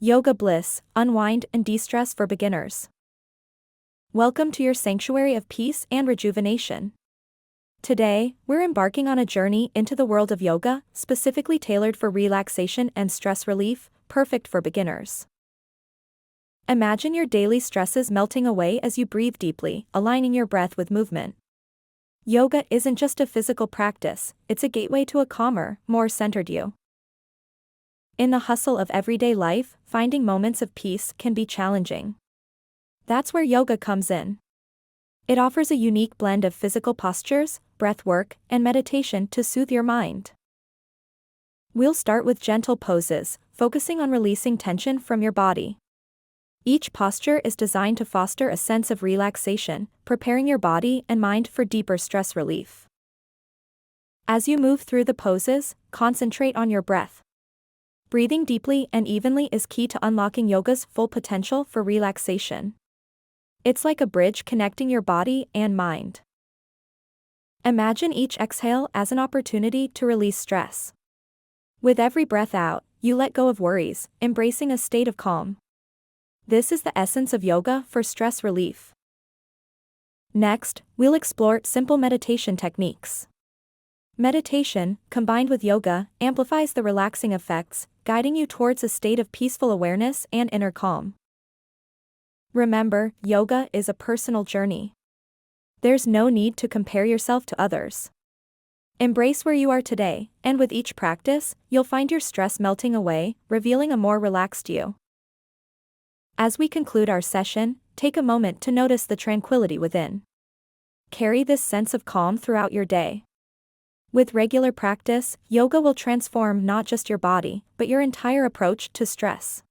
Yoga bliss, unwind and de-stress for beginners. Welcome to your sanctuary of peace and rejuvenation. Today, we're embarking on a journey into the world of yoga, specifically tailored for relaxation and stress relief, perfect for beginners. Imagine your daily stresses melting away as you breathe deeply, aligning your breath with movement. Yoga isn't just a physical practice, it's a gateway to a calmer, more centered you. In the hustle of everyday life, finding moments of peace can be challenging. That's where yoga comes in. It offers a unique blend of physical postures, breath work, and meditation to soothe your mind. We'll start with gentle poses, focusing on releasing tension from your body. Each posture is designed to foster a sense of relaxation, preparing your body and mind for deeper stress relief. As you move through the poses, concentrate on your breath. Breathing deeply and evenly is key to unlocking yoga's full potential for relaxation. It's like a bridge connecting your body and mind. Imagine each exhale as an opportunity to release stress. With every breath out, you let go of worries, embracing a state of calm. This is the essence of yoga for stress relief. Next, we'll explore simple meditation techniques. Meditation, combined with yoga, amplifies the relaxing effects, guiding you towards a state of peaceful awareness and inner calm. Remember, yoga is a personal journey. There's no need to compare yourself to others. Embrace where you are today, and with each practice, you'll find your stress melting away, revealing a more relaxed you. As we conclude our session, take a moment to notice the tranquility within. Carry this sense of calm throughout your day. With regular practice, yoga will transform not just your body, but your entire approach to stress.